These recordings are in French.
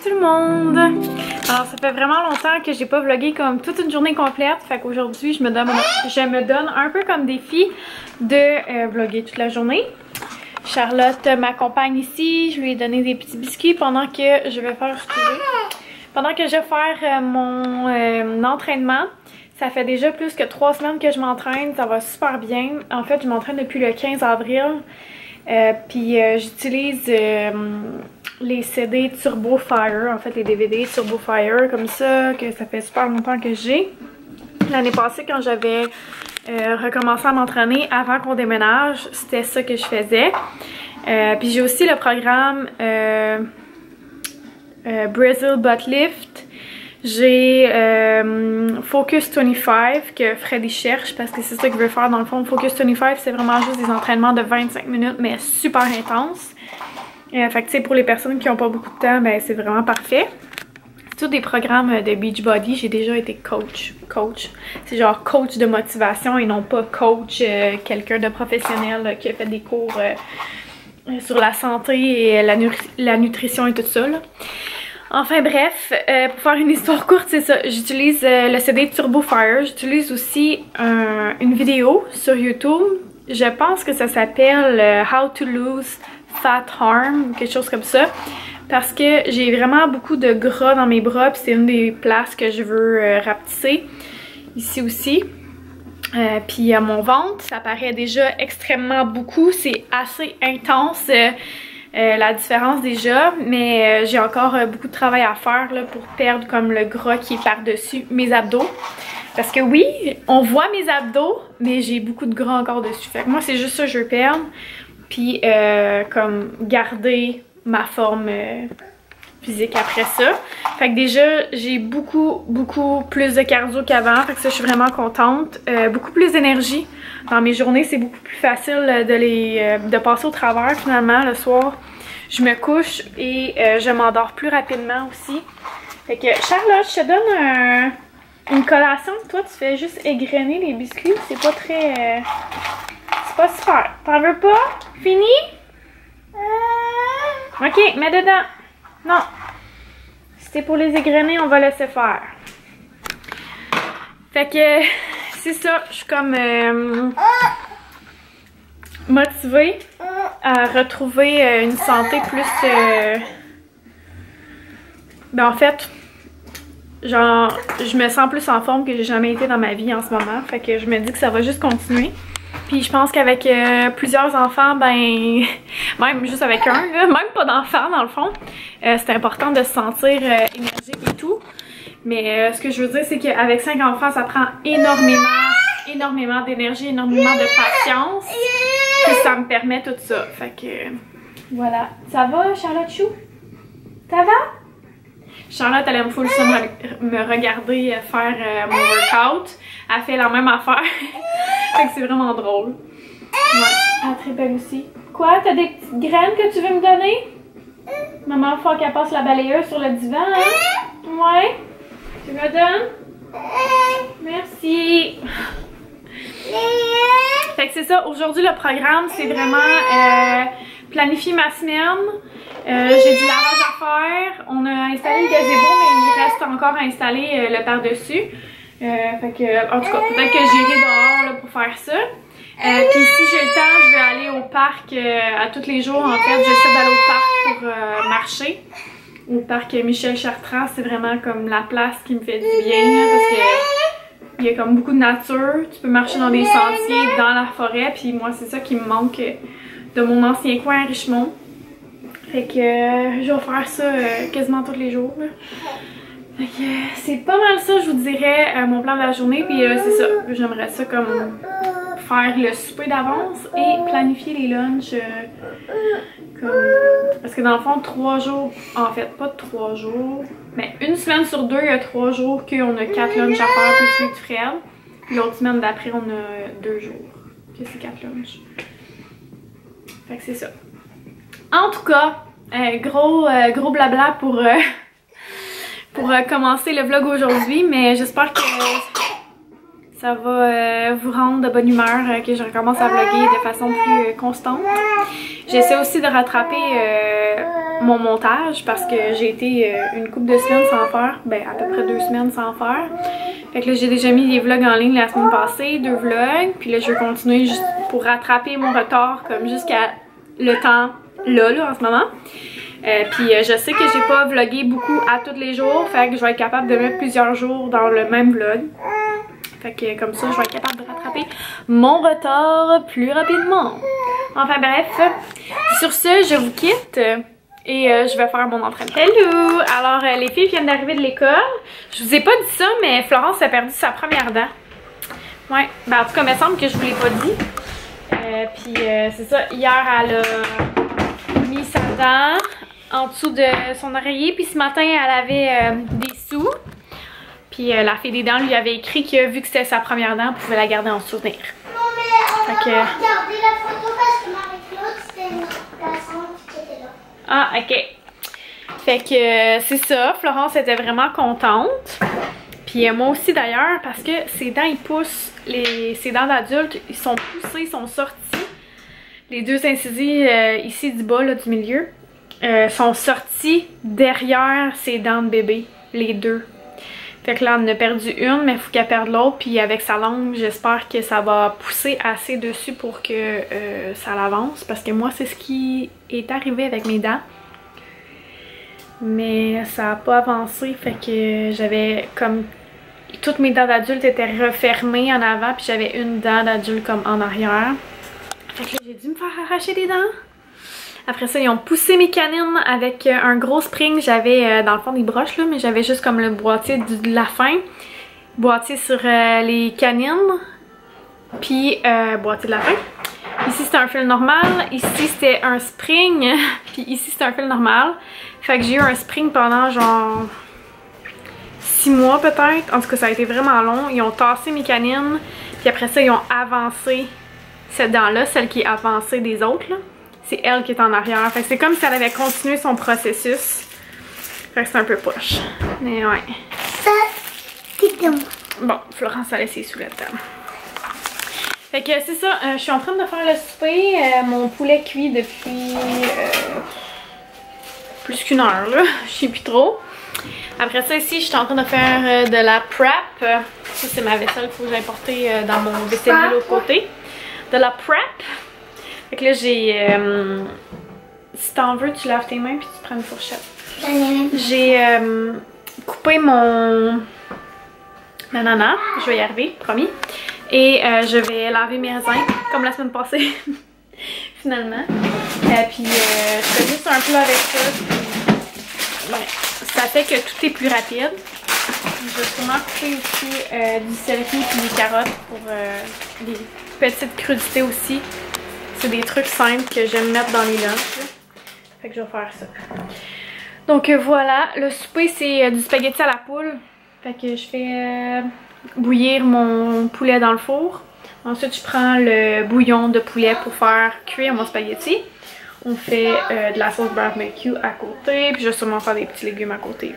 tout le monde! Alors ça fait vraiment longtemps que j'ai pas vlogué comme toute une journée complète, fait qu'aujourd'hui je me donne un peu comme défi de vlogger toute la journée. Charlotte m'accompagne ici, je lui ai donné des petits biscuits pendant que je vais faire mon entraînement. Ça fait déjà plus que 3 semaines que je m'entraîne, ça va super bien. En fait, je m'entraîne depuis le 15 avril. Puis j'utilise les CD Turbo Fire, en fait les DVD Turbo Fire comme ça, que ça fait super longtemps que j'ai. L'année passée, quand j'avais recommencé à m'entraîner avant qu'on déménage, c'était ça que je faisais. Puis j'ai aussi le programme Brazil Butt Lift. J'ai Focus 25 que Freddy cherche parce que c'est ça qu'il veut faire dans le fond. Focus 25, c'est vraiment juste des entraînements de 25 minutes mais super intenses. Fait que tu sais, pour les personnes qui n'ont pas beaucoup de temps, ben c'est vraiment parfait. C'est tous des programmes de Beachbody. J'ai déjà été coach. C'est genre coach de motivation et non pas coach quelqu'un de professionnel qui a fait des cours sur la santé et la nutrition et tout ça là. Enfin bref, pour faire une histoire courte, c'est ça. J'utilise le CD Turbo Fire. J'utilise aussi une vidéo sur YouTube. Je pense que ça s'appelle How to Lose Fat Arm, quelque chose comme ça. Parce que j'ai vraiment beaucoup de gras dans mes bras, puis c'est une des places que je veux rapetisser. Ici aussi. Puis à mon ventre, ça paraît déjà extrêmement beaucoup. C'est assez intense. La différence déjà, mais j'ai encore beaucoup de travail à faire là, pour perdre comme le gras qui est par-dessus mes abdos. Parce que oui, on voit mes abdos, mais j'ai beaucoup de gras encore dessus. Fait que moi, c'est juste ça que je veux perdre. Puis comme garder ma forme physique après ça. Fait que déjà, j'ai beaucoup plus de cardio qu'avant. Fait que ça, je suis vraiment contente. Beaucoup plus d'énergie. Dans mes journées, c'est beaucoup plus facile de passer au travers finalement le soir. Je me couche et je m'endors plus rapidement aussi. Fait que Charlotte, je te donne une collation. Toi, tu fais juste égrener les biscuits. C'est pas très... c'est pas super. T'en veux pas? Fini? Ok, mets dedans. Non. Si c'est pour les égrener, on va laisser faire. Fait que c'est ça. Je suis comme motivée à retrouver une santé plus... Ben en fait, genre, je me sens plus en forme que j'ai jamais été dans ma vie en ce moment. Fait que je me dis que ça va juste continuer. Puis je pense qu'avec plusieurs enfants, ben, même juste avec un, là, même pas d'enfant dans le fond, c'est important de se sentir énergique et tout. Mais ce que je veux dire, c'est qu'avec 5 enfants, ça prend énormément d'énergie, énormément de patience. Puis ça me permet tout ça. Fait que, voilà. Ça va, Charlotte Chou? Ça va? Charlotte, elle aime full ça me regarder faire mon workout. Elle fait la même affaire. Fait que c'est vraiment drôle. Ouais, elle est très belle aussi. Quoi? T'as des petites graines que tu veux me donner? Maman, faut qu'elle passe la balayeuse sur le divan, hein? Ouais. Tu me donnes? Merci. Fait que c'est ça. Aujourd'hui, le programme, c'est vraiment planifier ma semaine. J'ai du lavage à faire. On a installé le gazebo, mais il reste encore à installer le par-dessus. Fait que, en tout cas, peut-être que j'irai dehors là, pour faire ça. Puis si j'ai le temps, je vais aller au parc à tous les jours. En fait, j'essaie d'aller au parc pour marcher. Au parc Michel Chartrand, c'est vraiment comme la place qui me fait du bien là, parce que il y a comme beaucoup de nature. Tu peux marcher dans des sentiers, dans la forêt. Puis moi, c'est ça qui me manque de mon ancien coin à Richemont. Fait que je vais faire ça quasiment tous les jours. Là. Fait que c'est pas mal ça, je vous dirais, mon plan de la journée. Puis c'est ça, j'aimerais ça comme faire le souper d'avance et planifier les lunchs. Parce que dans le fond, 3 jours, en fait, pas 3 jours, mais une semaine sur 2, il y a 3 jours qu'on a 4 lunchs à faire plus celui de Fred. Puis l'autre semaine d'après, on a 2 jours que c'est 4 lunchs. Fait que c'est ça. En tout cas, gros blabla pour commencer le vlog aujourd'hui, mais j'espère que Ça va vous rendre de bonne humeur que je recommence à vlogger de façon plus constante. J'essaie aussi de rattraper mon montage parce que j'ai été une couple de semaines sans faire. Ben à peu près 2 semaines sans faire. Fait que là j'ai déjà mis des vlogs en ligne la semaine passée, 2 vlogs. Puis là je vais continuer juste pour rattraper mon retard comme jusqu'à le temps là en ce moment. Puis je sais que j'ai pas vlogué beaucoup à tous les jours. Fait que je vais être capable de mettre plusieurs jours dans le même vlog. Fait que comme ça, je vais être capable de rattraper mon retard plus rapidement. Enfin bref, sur ce, je vous quitte et je vais faire mon entraînement. Hello! Alors, les filles viennent d'arriver de l'école. Je vous ai pas dit ça, mais Florence a perdu sa première dent. Ouais, ben en tout cas, il me semble que je vous l'ai pas dit. Puis c'est ça, hier, elle a mis sa dent en dessous de son oreiller. Puis ce matin, elle avait des sous. Puis la fille des dents lui avait écrit que vu que c'était sa première dent, elle pouvait la garder en souvenir. Non mais on va regarder la photo parce que Marie-Claude c'était une autre personne qui était là. Ah ok. Fait que c'est ça, Florence était vraiment contente. Puis moi aussi d'ailleurs parce que ses dents ils poussent, ses dents d'adulte ils sont poussés, ils sont sortis. Les 2 incisives ici du bas, là, du milieu, sont sortis derrière ses dents de bébé, les 2. Fait que là, on en a perdu une, mais il faut qu'elle perde l'autre. Puis avec sa langue, j'espère que ça va pousser assez dessus pour que ça l'avance. Parce que moi, c'est ce qui est arrivé avec mes dents. Mais ça n'a pas avancé. Fait que j'avais comme... Toutes mes dents d'adulte étaient refermées en avant. Puis j'avais une dent d'adulte comme en arrière. Fait que là, j'ai dû me faire arracher des dents. Après ça, ils ont poussé mes canines avec un gros spring. J'avais dans le fond des broches là, mais j'avais juste comme le boîtier de la fin. Boîtier sur les canines. Puis boîtier de la fin. Ici c'était un fil normal. Ici c'était un spring. Puis ici c'était un fil normal. Fait que j'ai eu un spring pendant genre 6 mois peut-être. En tout cas ça a été vraiment long. Ils ont tassé mes canines. Puis après ça ils ont avancé cette dent là. Celle qui est avancée des autres là. C'est elle qui est en arrière. Fait que c'est comme si elle avait continué son processus. Fait que c'est un peu poche. Mais ouais. Ça, c'est de moi. Bon, Florence a laissé sous la table. Fait que c'est ça. Je suis en train de faire le souper. Mon poulet cuit depuis plus qu'1 heure là. Je sais plus trop. Après ça ici, je suis en train de faire de la prep. Ça c'est ma vaisselle qu'il faut que j'aille porter dans mon vaisselier de l'autre côté. De la prep. Fait que là, j'ai... si t'en veux, tu laves tes mains puis tu prends une fourchette. J'ai coupé mon ananas. Je vais y arriver, promis. Et je vais laver mes raisins, comme la semaine passée. Finalement. Puis je fais juste un plat avec ça. Puis, ouais, ça fait que tout est plus rapide. Je vais sûrement couper aussi du céleri puis des carottes pour des petites crudités aussi. C'est des trucs simples que j'aime mettre dans les lunchs. Fait que je vais faire ça. Donc voilà, le souper c'est du spaghetti à la poule. Fait que je fais bouillir mon poulet dans le four. Ensuite je prends le bouillon de poulet pour faire cuire mon spaghetti. On fait de la sauce barbecue à côté. Puis je vais sûrement faire des petits légumes à côté.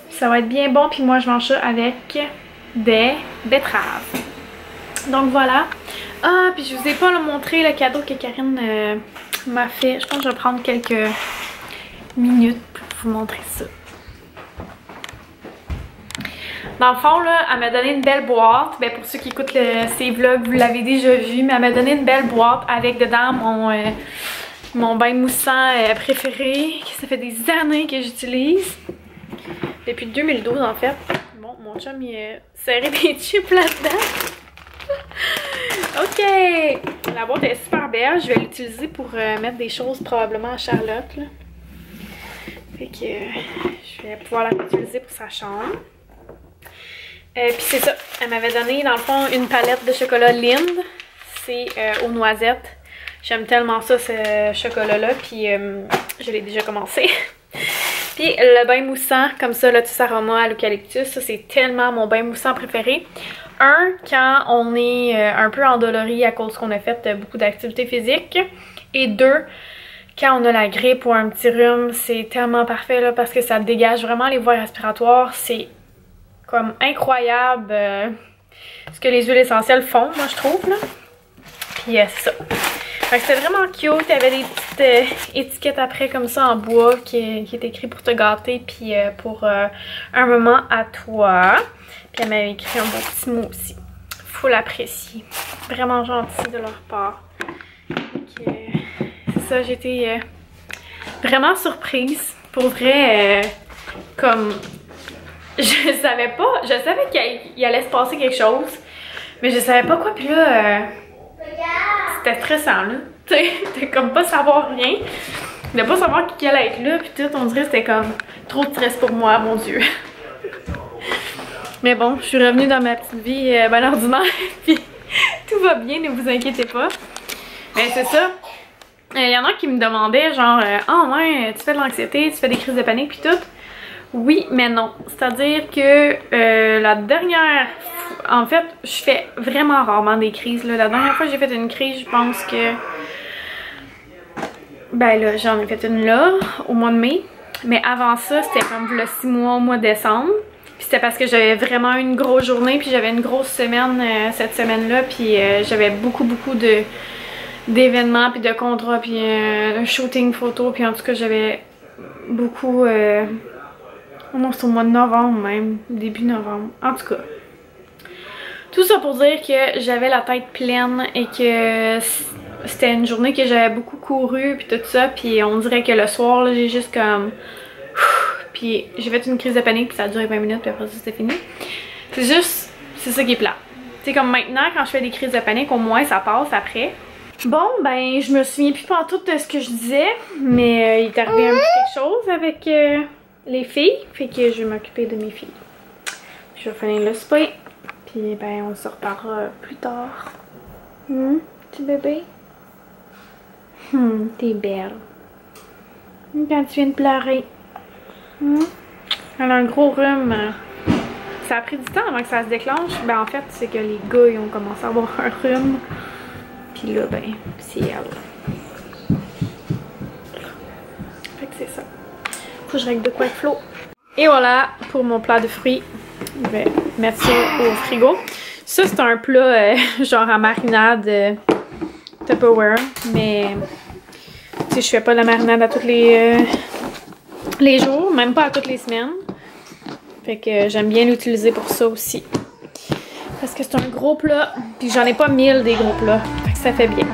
Ça va être bien bon. Puis moi je mange ça avec des betteraves. Donc voilà. Ah, puis je vous ai pas montré le cadeau que Karine m'a fait. Je pense que je vais prendre quelques minutes pour vous montrer ça. Dans le fond, là, elle m'a donné une belle boîte. Ben, pour ceux qui écoutent ces vlogs, vous l'avez déjà vu. Mais elle m'a donné une belle boîte avec dedans mon bain moussant préféré. Que ça fait des années que j'utilise. Depuis 2012 en fait. Bon, mon chum il a serré des chips là-dedans. Ok, la boîte est super belle. Je vais l'utiliser pour mettre des choses probablement à Charlotte. Là. Fait que je vais pouvoir la utiliser pour sa chambre. Puis c'est ça, elle m'avait donné dans le fond une palette de chocolat Lind. C'est aux noisettes. J'aime tellement ça, ce chocolat-là. Puis je l'ai déjà commencé. Puis le bain moussant, comme ça, Lotus Aroma à l'eucalyptus. Ça, c'est tellement mon bain moussant préféré. Un, quand on est un peu endolori à cause qu'on a fait beaucoup d'activités physiques. Et 2, quand on a la grippe ou un petit rhume, c'est tellement parfait là, parce que ça dégage vraiment les voies respiratoires. C'est comme incroyable ce que les huiles essentielles font, moi je trouve là. Puis c'est ça. Fait que c'était vraiment cute. Il y avait des petites étiquettes après comme ça en bois qui est écrit pour te gâter puis pour un moment à toi. Puis elle m'avait écrit un beau petit mot aussi. Faut l'apprécier. Vraiment gentil de leur part. C'est ça, j'ai été vraiment surprise. Pour vrai, comme je savais qu'il allait se passer quelque chose, mais je savais pas quoi. Puis là, c'était stressant là. Tu sais, de comme pas savoir rien, de pas savoir qui allait être là, puis tout, on dirait que c'était comme trop de stress pour moi, mon Dieu. Mais bon, je suis revenue dans ma petite vie ben ordinaire, puis tout va bien, ne vous inquiétez pas. Mais c'est ça. Il y en a qui me demandaient genre ah ouais, tu fais de l'anxiété, tu fais des crises de panique puis tout. Oui, mais non. C'est-à-dire que la dernière fois, en fait, je fais vraiment rarement des crises là. La dernière fois que j'ai fait une crise, je pense que ben là, j'en ai fait une là, au mois de mai. Mais avant ça, c'était comme le 6 mois au mois de décembre. Puis c'était parce que j'avais vraiment une grosse journée, puis j'avais une grosse semaine cette semaine-là, puis j'avais beaucoup d'événements, puis de contrats, puis un shooting photo, puis en tout cas j'avais beaucoup... Oh non, c'est au mois de novembre même, début novembre, en tout cas. Tout ça pour dire que j'avais la tête pleine et que c'était une journée que j'avais beaucoup couru, puis tout ça, puis on dirait que le soir, là, j'ai juste comme... Puis j'ai fait une crise de panique, puis ça a duré 20 minutes, puis après ça, c'était fini. C'est juste, c'est ça qui est plat. Tu sais, comme maintenant, quand je fais des crises de panique, au moins, ça passe après. Bon, ben, je me souviens plus pantoute de ce que je disais, mais il est arrivé un petit quelque chose avec les filles, fait que je vais m'occuper de mes filles. Puis je vais finir le spa, puis ben, on se reparlera plus tard. Petit bébé? T'es belle. Quand tu viens de pleurer. Elle a un gros rhume. Ça a pris du temps avant que ça se déclenche. Ben en fait, c'est que les gars ils ont commencé à avoir un rhume. Puis là, ben, c'est elle. Fait que c'est ça. Faut que je règle de quoi avec Flo. Et voilà pour mon plat de fruits. Je vais mettre ça au frigo. Ça, c'est un plat genre à marinade Tupperware. Mais, tu sais, je fais pas de la marinade à tous les jours, même pas à toutes les semaines. Fait que j'aime bien l'utiliser pour ça aussi. Parce que c'est un gros plat, puis j'en ai pas 1000 des gros plats. Fait que ça fait bien.